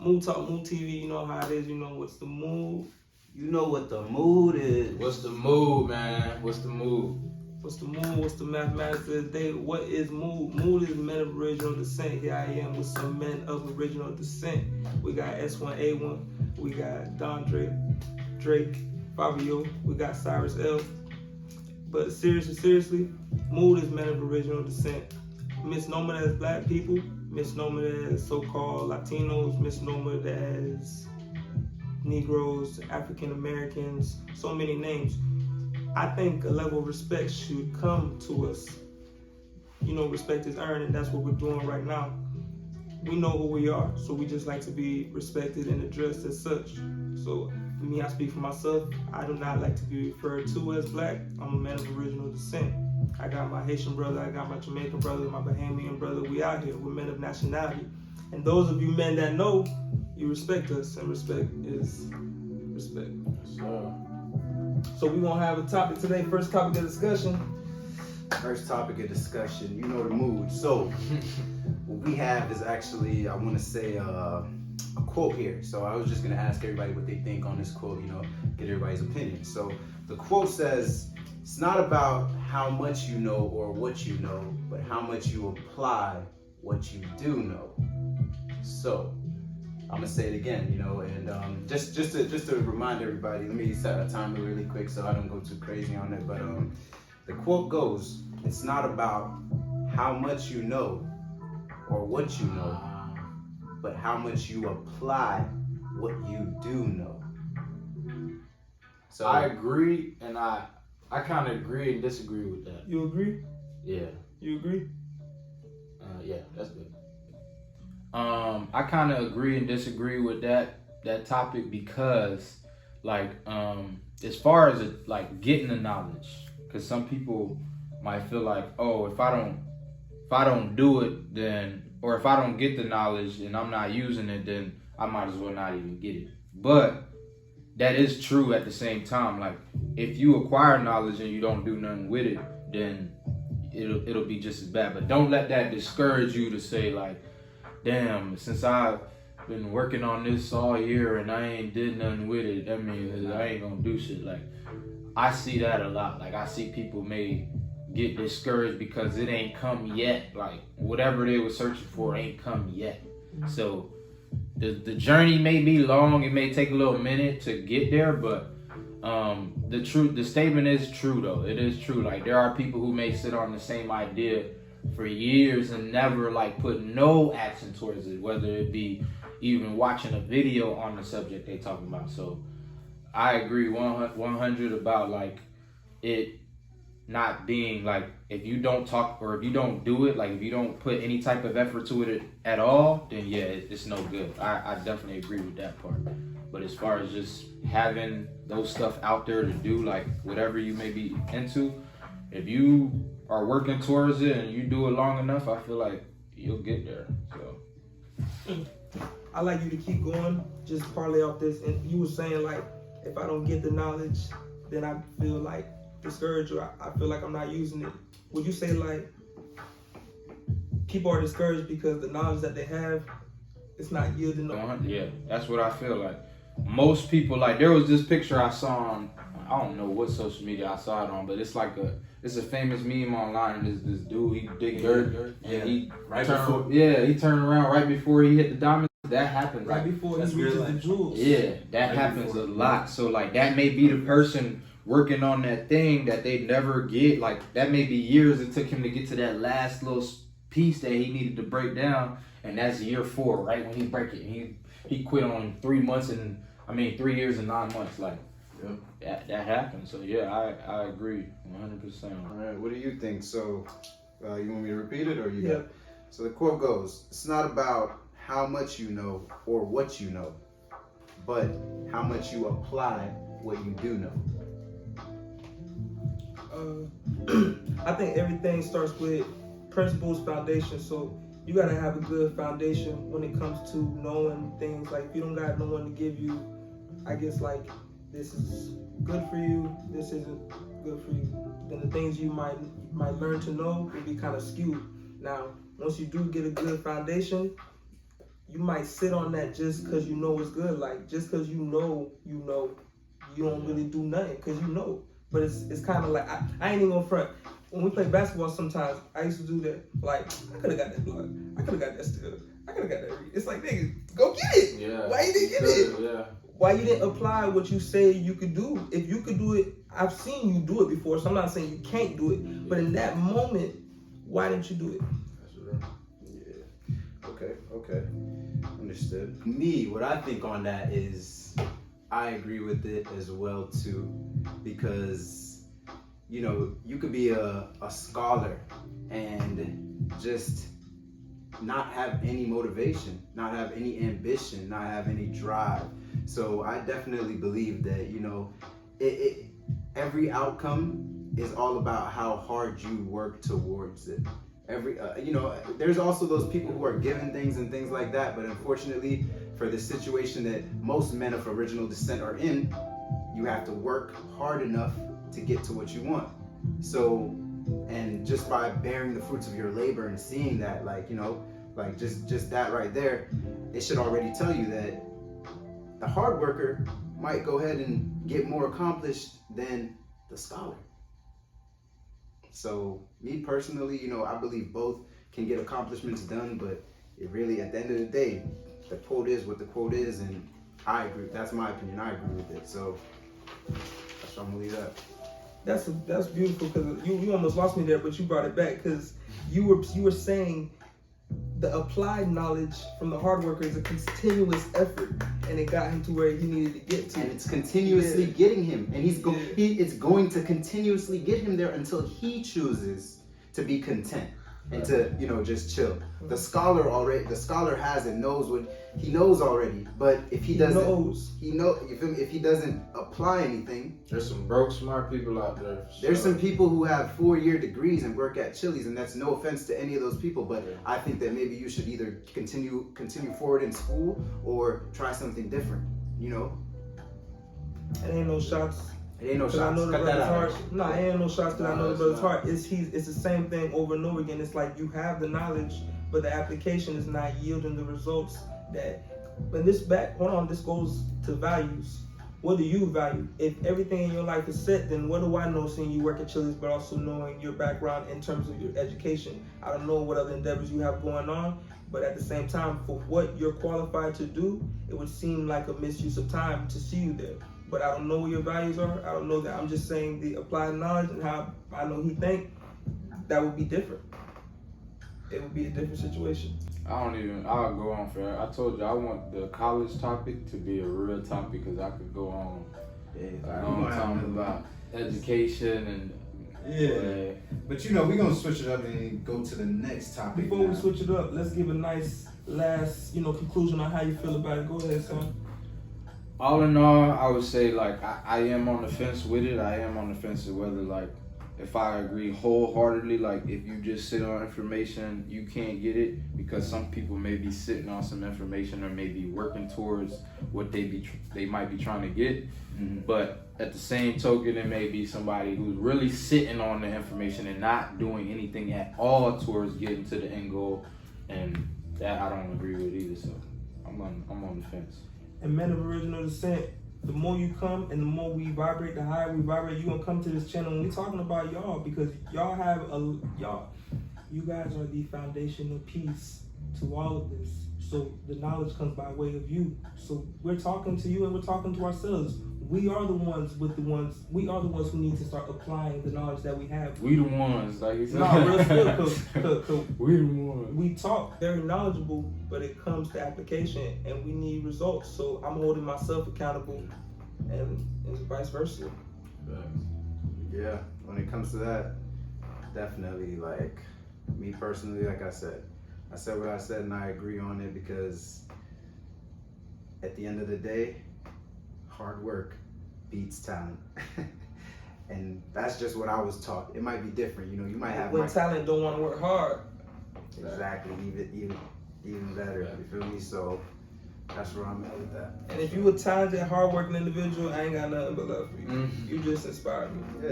Mood Talk, Mood TV, you know how it is, you know what's the mood. You know what the mood is. What's the mood, man? What's the mood? What's the mood? What's the mathematics of the day? What is mood? Mood is men of original descent. Here I am with some men of original descent. We got S1A1, we got Don Drake, Fabio, we got Cyrus L. But seriously, mood is men of original descent. Misnomer as black people, misnomer as so-called Latinos, misnomer as Negroes, African Americans, so many names. I think a level of respect should come to us. You know, respect is earned, and that's what we're doing right now. We know who we are, so we just like to be respected and addressed as such. So, for me, I speak for myself. I do not like to be referred to as black. I'm a man of original descent. I got my Haitian brother, I got my Jamaican brother, my Bahamian brother. We out here. We're men of nationality. And those of you men that know, you respect us, and respect is respect. So we gonna have a topic today. First topic of discussion. First topic of discussion. You know the mood. So what we have is actually, I want to say a quote here. So I was just gonna ask everybody what they think on this quote. You know, get everybody's opinion. So the quote says, "It's not about how much you know or what you know, but how much you apply what you do know." So I'm gonna say it again, you know, and just to remind everybody, let me set a timer really quick so I don't go too crazy on it. But the quote goes, "It's not about how much you know or what you know, but how much you apply what you do know." So I agree, and I kind of agree and disagree with that. You agree? Yeah. You agree? Yeah, that's good. I kind of agree and disagree with that topic because, like, as far as it, like getting the knowledge, because some people might feel like, oh, if I don't do it, then, or if I don't get the knowledge and I'm not using it, then I might as well not even get it. But that is true at the same time. Like, if you acquire knowledge and you don't do nothing with it, then it'll be just as bad. But don't let that discourage you to say, like, damn, since I've been working on this all year and I ain't did nothing with it, that means I ain't gonna do shit. Like, I see that a lot. Like, I see people may get discouraged because it ain't come yet. Like, whatever they were searching for ain't come yet. So the journey may be long. It may take a little minute to get there, but the statement is true though. It is true. Like, there are people who may sit on the same idea for years and never like put no action towards it, whether it be even watching a video on the subject they talking about. So I agree 100 about like it not being like, if you don't talk or if you don't do it, like if you don't put any type of effort to it at all, then yeah, it's no good. I definitely agree with that part. But as far as just having those stuff out there to do, like whatever you may be into, if you are working towards it and you do it long enough, I feel like you'll get there. So I like you to keep going, just parlay off this. And you were saying like, if I don't get the knowledge, then I feel like discouraged, or I feel like I'm not using it. Would you say like people are discouraged because the knowledge that they have, it's not yielding? Yeah, that's what I feel like. Most people, like, there was this picture I saw on, I don't know what social media I saw it on, but it's like it's a famous meme online. This dude, he dig dirt, and he turned around right before he hit the diamond. That happens right before he reaches the jewels. Yeah, that happens a lot. So like, that may be the person working on that thing that they never get. Like, that may be years it took him to get to that last little piece that he needed to break down, and that's year 4, right when he break it. He quit on 3 years and 9 months. Like, that happened. So yeah, I agree 100%. All right, what do you think? So you want me to repeat it, or you Yeah. got? So the quote goes, "It's not about how much you know or what you know, but how much you apply what you do know." I think everything starts with principles, foundation. So you gotta have a good foundation when it comes to knowing things. Like, if you don't got no one to give you, I guess, like, this is good for you, this isn't good for you, then the things you might learn to know will be kind of skewed. Now, once you do get a good foundation, you might sit on that just because you know it's good. Like just because you don't really do nothing because you know. But it's kind of like I ain't even gonna front. When we play basketball, sometimes I used to do that. Like I could have got that block. I could have got that steal. I could have got that read. It's like nigga, go get it. Yeah. Why you didn't get it? Yeah. Why you didn't apply what you say you could do? If you could do it, I've seen you do it before. So I'm not saying you can't do it. But in that moment, why didn't you do it? That's real. Yeah. Okay. Understood. Me, what I think on that is I agree with it as well too, because you could be a scholar and just not have any motivation, not have any ambition, not have any drive. So I definitely believe that every outcome is all about how hard you work towards it. There's also those people who are given things and things like that, but unfortunately for the situation that most men of original descent are in, you have to work hard enough to get to what you want. So, and just by bearing the fruits of your labor and seeing that, just that right there, it should already tell you that the hard worker might go ahead and get more accomplished than the scholar. So me personally, I believe both can get accomplishments done, but it really, at the end of the day, the quote is what the quote is, and I agree. That's my opinion. I agree with it. So that's why I'm gonna leave that. That's beautiful because you almost lost me there, but you brought it back because you were saying the applied knowledge from the hard worker is a continuous effort, and it got him to where he needed to get to. And it's continuously getting him, and it's going to continuously get him there until he chooses to be content and to just chill. The scholar has it, knows what he knows already, but if he doesn't, if he doesn't apply anything, There's some broke smart people out there. there's some people who have 4-year degrees and work at Chili's, and that's no offense to any of those people, but I think that maybe you should either continue forward in school or try something different. It ain't no shots. It ain't no I shots. know the Cut that brother's out. heart. No, it ain't no shots because I know the brother's heart. It's the same thing over and over again. It's like you have the knowledge, but the application is not yielding the results that. When this goes to values. What do you value? If everything in your life is set, then what do I know seeing you work at Chili's, but also knowing your background in terms of your education? I don't know what other endeavors you have going on, but at the same time, for what you're qualified to do, it would seem like a misuse of time to see you there. But I don't know what your values are. I don't know that. I'm just saying the applied knowledge and how I know he think, that would be different. It would be a different situation. I'll go on for I told you I want the college topic to be a real topic because I could go on a long time about education and But we're gonna switch it up and go to the next topic. Before we switch it up, let's give a nice last, conclusion on how you feel about it. Go ahead, son. All in all, I would say I am on the fence with it. I am on the fence of whether if I agree wholeheartedly, if you just sit on information, you can't get it because some people may be sitting on some information or may be working towards what they might be trying to get. Mm-hmm. But at the same token, it may be somebody who's really sitting on the information and not doing anything at all towards getting to the end goal, and that I don't agree with either. So I'm on the fence. And men of original descent, the more you come and the more we vibrate, the higher we vibrate, you're gonna come to this channel and we're talking about y'all because you guys are the foundational piece to all of this. So the knowledge comes by way of you. So we're talking to you and we're talking to ourselves. We are the ones who need to start applying the knowledge that we have. We the ones, like you said. No, real good, cause we the ones. we talk very knowledgeable, but it comes to application and we need results. So I'm holding myself accountable and vice versa. Yeah, when it comes to that, definitely, me personally, like I said what I said and I agree on it because at the end of the day, hard work beats talent. And that's just what I was taught. It might be different, you might have when talent don't want to work hard. Exactly, even better, you feel me? So that's where I'm at with that. And if you a talented, hardworking individual, I ain't got nothing but love for you. You just inspire me. Yeah.